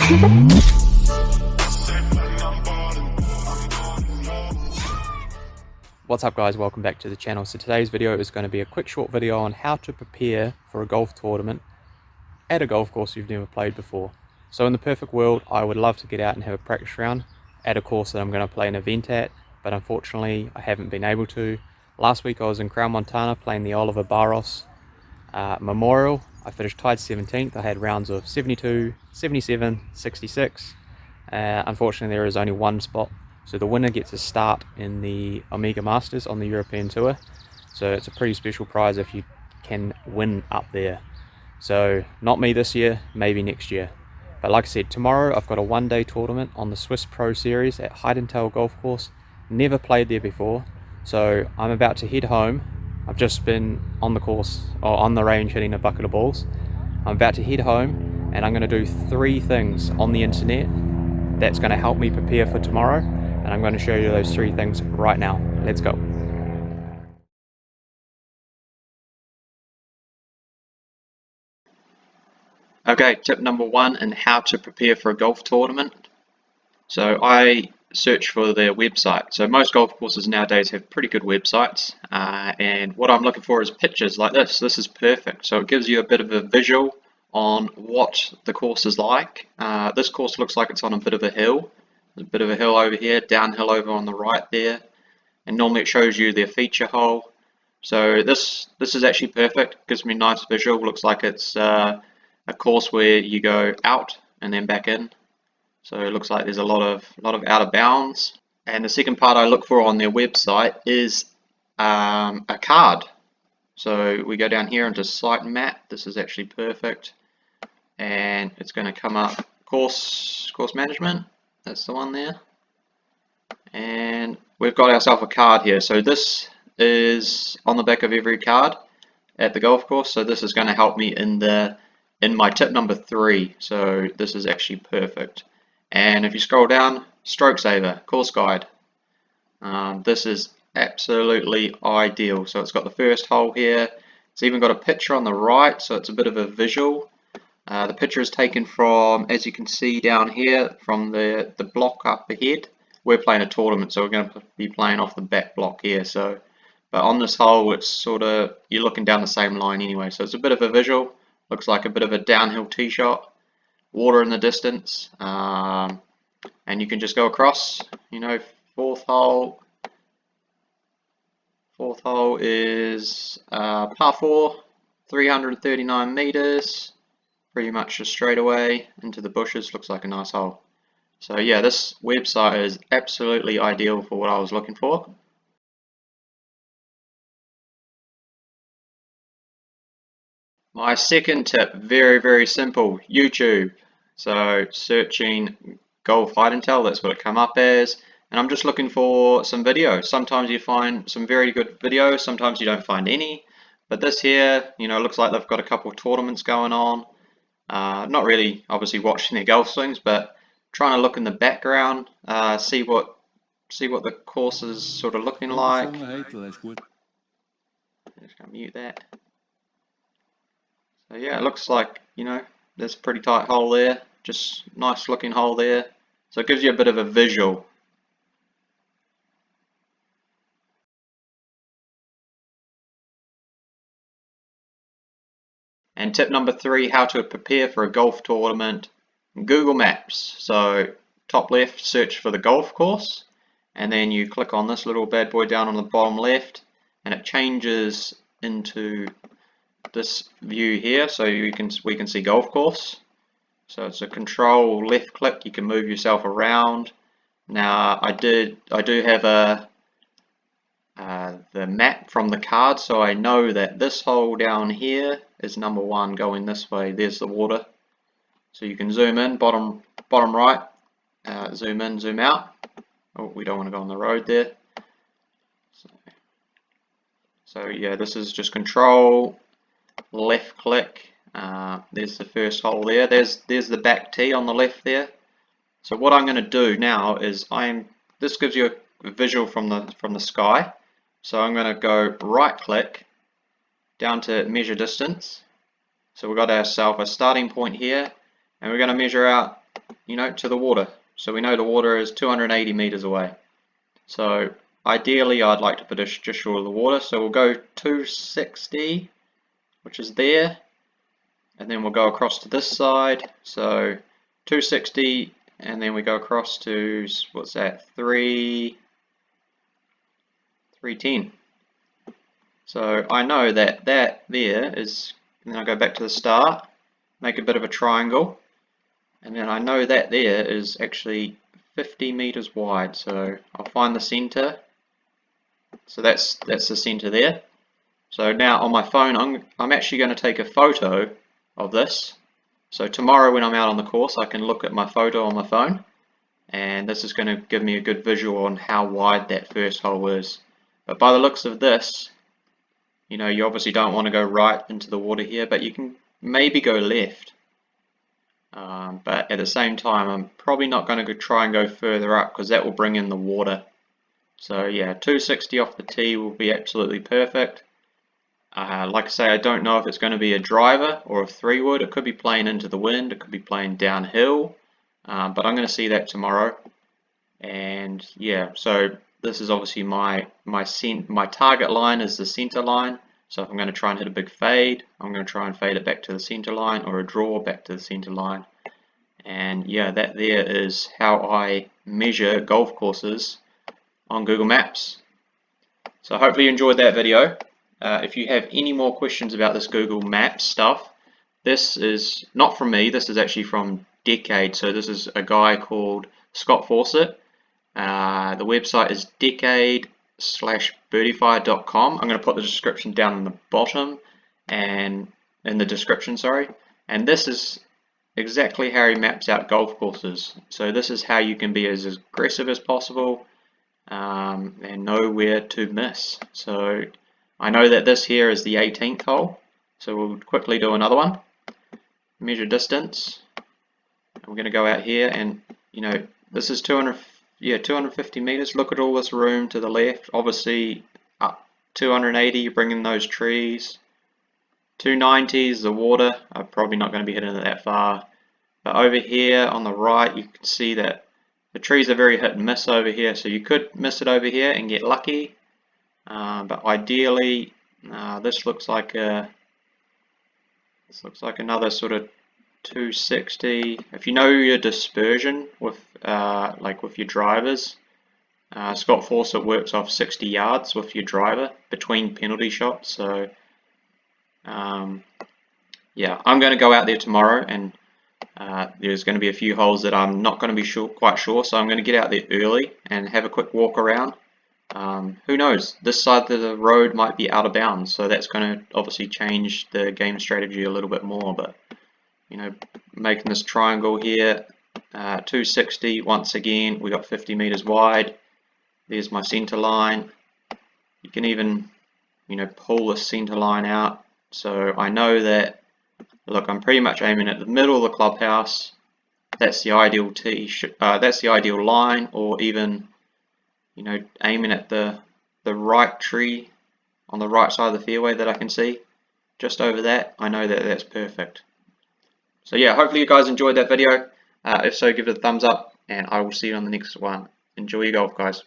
What's up guys, welcome back to the channel. So today's video is going to be a quick short video on how to prepare for a golf tournament at a golf course you've never played before. So in the perfect world, I would love to get out and have a practice round at a course that I'm going to play an event at, but unfortunately I haven't been able to. Last week I was in Crown, Montana playing the Oliver Barros Memorial. I finished tied 17th. I had rounds of 72, 77, 66. Unfortunately there is only one spot, so the winner gets a start in the Omega Masters on the European Tour. So it's a pretty special prize if you can win up there. So not me this year, maybe next year. But like I said, tomorrow I've got a one-day tournament on the Swiss Pro Series at Heidenthal Golf Course. Never played there before, so I'm about to head home. I've just been on the course, or on the range, hitting a bucket of balls. I'm about to head home and I'm going to do 3 things on the internet that's going to help me prepare for tomorrow, and I'm going to show you those 3 things right now. Let's go. Okay, tip number 1 in how to prepare for a golf tournament. So I search for their website. So most golf courses nowadays have pretty good websites, and what I'm looking for is pictures like this. This is perfect. So it gives you a bit of a visual on what the course is like. This course looks like it's on a bit of a hill. There's a bit of a hill over here, downhill over on the right there, and normally it shows you their feature hole. So this is actually perfect. Gives me a nice visual. Looks like it's a course where you go out and then back in. So it looks like there's a lot of out of bounds. And the second part I look for on their website is a card. So we go down here into site map. This is actually perfect, and it's going to come up course management. That's the one there, and we've got ourselves a card here. So this is on the back of every card at the golf course. So this is going to help me in my tip number 3. So this is actually perfect. And if you scroll down, stroke saver, course guide. This is absolutely ideal. So it's got the first hole here. It's even got a picture on the right, so it's a bit of a visual. The picture is taken from, as you can see down here, from the block up ahead. We're playing a tournament, so we're going to be playing off the back block here. So, but on this hole, it's sort of, you're looking down the same line anyway. So it's a bit of a visual. Looks like a bit of a downhill tee shot. Water in the distance, and you can just go across. You know, fourth hole is par 4, 339 meters, pretty much just straight away into the bushes. Looks like a nice hole. So yeah, this website is absolutely ideal for what I was looking for. My second tip, very simple, YouTube. So searching golf Heidenthal, that's what it come up as, and I'm just looking for some videos. Sometimes you find some very good videos, sometimes you don't find any, but this here, you know, looks like they've got a couple of tournaments going on. Not really obviously watching their golf swings, but trying to look in the background, see what the course is sort of looking like. I'm just going to mute that. So yeah, it looks like, you know, there's a pretty tight hole there, just nice looking hole there. So it gives you a bit of a visual. And tip number 3, how to prepare for a golf tournament. Google Maps. So top left, search for the golf course, and then you click on this little bad boy down on the bottom left, and it changes into this view here. So we can see golf course. So it's a control left click. You can move yourself around. Now I do have the map from the card, so I know that this hole down here is number 1 going this way. There's the water. So you can zoom in, bottom right, zoom in, zoom out. Oh, we don't want to go on the road there. So yeah, this is just control left click. There's the first hole there. There's the back tee on the left there. So what I'm going to do now is this gives you a visual from the sky. So I'm going to go right click down to measure distance. So we've got ourselves a starting point here, and we're going to measure out to the water. So we know the water is 280 meters away. So ideally I'd like to put it just short of the water. So we'll go 260, which is there, and then we'll go across to this side. So 260, and then we go across to, what's that, 310. So I know that there is, and then I go back to the start, make a bit of a triangle, and then I know that there is actually 50 meters wide. So I'll find the center. So that's the center there. So now on my phone, I'm actually going to take a photo of this. So tomorrow when I'm out on the course, I can look at my photo on my phone, and this is going to give me a good visual on how wide that first hole is. But by the looks of this, you obviously don't want to go right into the water here, but you can maybe go left. But at the same time, I'm probably not going to try and go further up because that will bring in the water. So yeah, 260 off the tee will be absolutely perfect. Like I say, I don't know if it's going to be a driver or a 3-wood. It could be playing into the wind, it could be playing downhill, but I'm going to see that tomorrow. And yeah, so this is obviously my target line is the center line. So if I'm going to try and hit a big fade, I'm going to try and fade it back to the center line, or a draw back to the center line. And yeah, that there is how I measure golf courses on Google Maps. So hopefully you enjoyed that video. If you have any more questions about this Google Maps stuff, this is not from me, this is actually from Decade. So this is a guy called Scott Fawcett. The website is decade/birdiefy.com. I'm going to put the description down in the bottom, and in the description, sorry. And this is exactly how he maps out golf courses. So this is how you can be as aggressive as possible, and know where to miss. So I know that this here is the 18th hole, so we'll quickly do another one. Measure distance. We're going to go out here, and this is 250 meters. Look at all this room to the left. Obviously up 280, you bring in those trees. 290 is the water. I'm probably not going to be hitting it that far. But over here on the right, you can see that the trees are very hit and miss over here. So you could miss it over here and get lucky. But ideally, this looks like another sort of 260. If you know your dispersion with with your drivers, Scott Fawcett works off 60 yards with your driver between penalty shots. So yeah, I'm going to go out there tomorrow, and there's going to be a few holes that I'm not going to be quite sure. So I'm going to get out there early and have a quick walk around. Who knows? This side of the road might be out of bounds, so that's going to obviously change the game strategy a little bit more. But making this triangle here, 260. Once again, we got 50 meters wide. There's my center line. You can even pull the center line out. So I know that, look, I'm pretty much aiming at the middle of the clubhouse. That's the ideal that's the ideal line, or even aiming at the right tree on the right side of the fairway that I can see. Just over that, I know that that's perfect. So yeah, hopefully you guys enjoyed that video. If so, give it a thumbs up, and I will see you on the next one. Enjoy your golf, guys.